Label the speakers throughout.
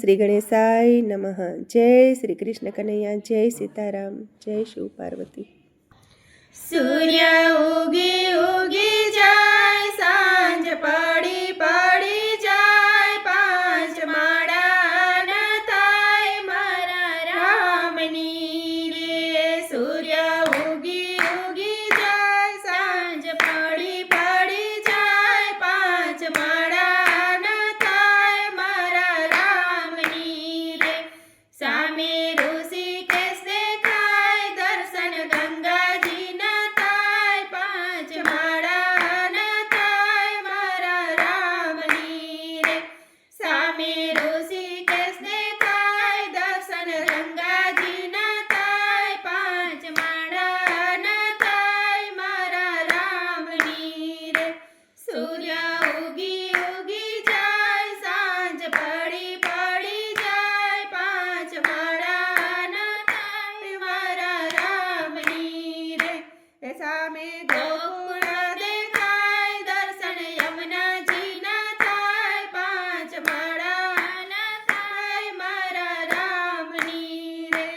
Speaker 1: શ્રી ગણેશાય નમઃ. જય શ્રી કૃષ્ણ કનૈયા, જય સીતારામ, જય શિવ પાર્વતી.
Speaker 2: સૂર્ય ઉગી ઉગી જાય, સાંજ પડી પડી જાય, પાંચ માળા ન થાય મારા રામની રે. સૂર્ય ઉગી ઉગી જાય, સાંજ પડી પડી જાય, પાંચ માળા ન થાય મારા રામની રે. સામે ઋષિકેશ દેખાય, દર્શન ગંગાજી ના થાય, પાંચ માળા ન થાય મારા રામની રે. સામે ઋષિકેશ દેખાય, દર્શન ગંગાજી ના થાય, પાંચ માળા ન થાય મારા રામની રે. સૂર્ય ઉગી ઉગી જાય, સાંજ પડી પડી જાય, પાંચ માળા ન થાય મારા રામની રે. સામે ગોકુળ દેખાય, દર્શન યમુનાજી ના થાય, પાંચ માળા ન થાય મારા રામની રે.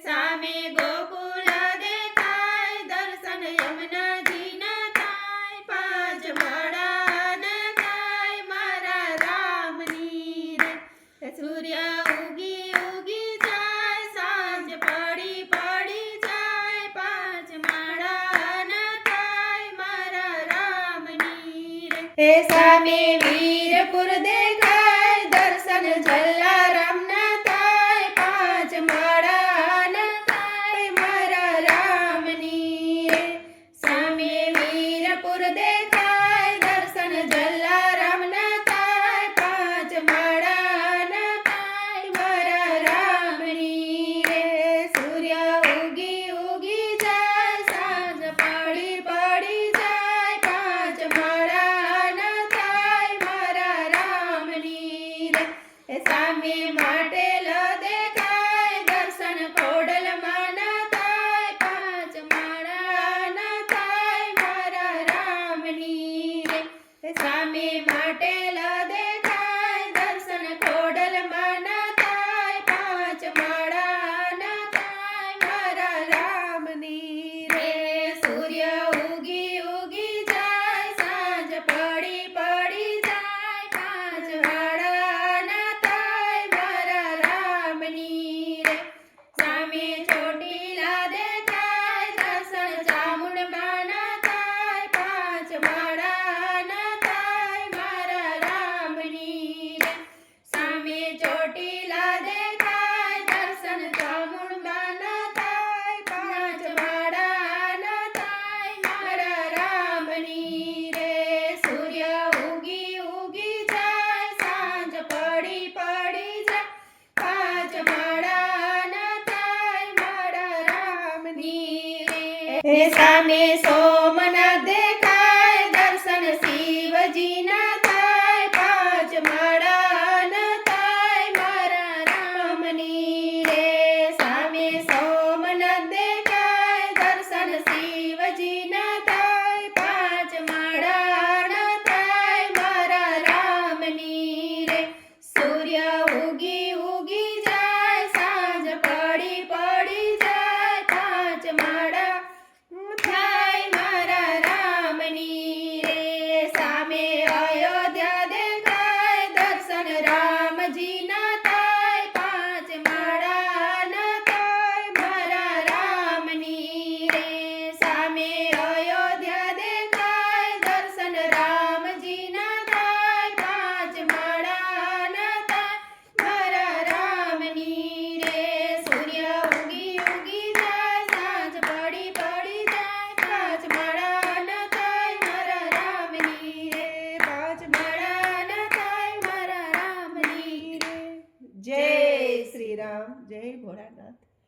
Speaker 2: સામે ગોકુળ દેખાય, દર્શન યમુનાજી ના થાય, પાંચ માળા ન થાય મારા રામની રે. સૂર્ય ઉગી ઉગી જાય, સાંજ પડી પડી જાય, પાંચ માળા ન થાય મારા રામની રે. સામે વીરપુર દેખાય, દર્શન જલારામ ના થાય, પાંચ માળા ન થાય મારા રામની રે. સામે વીરપુર દેખાય, દર્શન જલારામ ના થાય, પાંચ માળા ન થાય મારા રામની રે. સૂર્ય ઉગી ઉગી જાય, સાંજ પડી પડી જાય, પાંચ માળા ન થાય મારા રામની રે. સામે માટેલ દેખાય, દર્શન ખોડલમાં ન થાય, પાંચ માળા ન થાય મારા રામની રે. સામે માટેલ દેખાય, દર્શન ખોડલમાં ન થાય, પાંચ માળા ન થાય મારા રામની રે. સૂર્ય ઉગી ઉગી જાય, સાંજ પડી પડી જાય, પાંચ માળા ન થાય મારા રામની રે. સામે ચોટીલા દેખાય, દર્શન ચામુંડમાં ન થાય, પાંચ માળા ન થાય મારા રામની રે. સામે ચોટીલા દેખાય, દર્શન ચામુંડમાં ન થાય, પાંચ માળા ન થાય મારા રામની રે. સૂર્ય ઉગી ઉગી જાય, સાંજ પડી પડી જાય, પાંચ માળા ન થાય મારા રામની રે. સામે સોમનાથ દેખાય, દર્શન શિવજી ના થાય, પાંચ માળા ન થાય મારા રામની રે. સામે સોમનાથ દેખાય, દર્શન શિવજી ના થાય, પાંચ માળા ન થાય મારા રામની રે. સૂર્ય ઉગી ઉગી જાય, સાંજ પડી પડી જાય, પાંચ માળા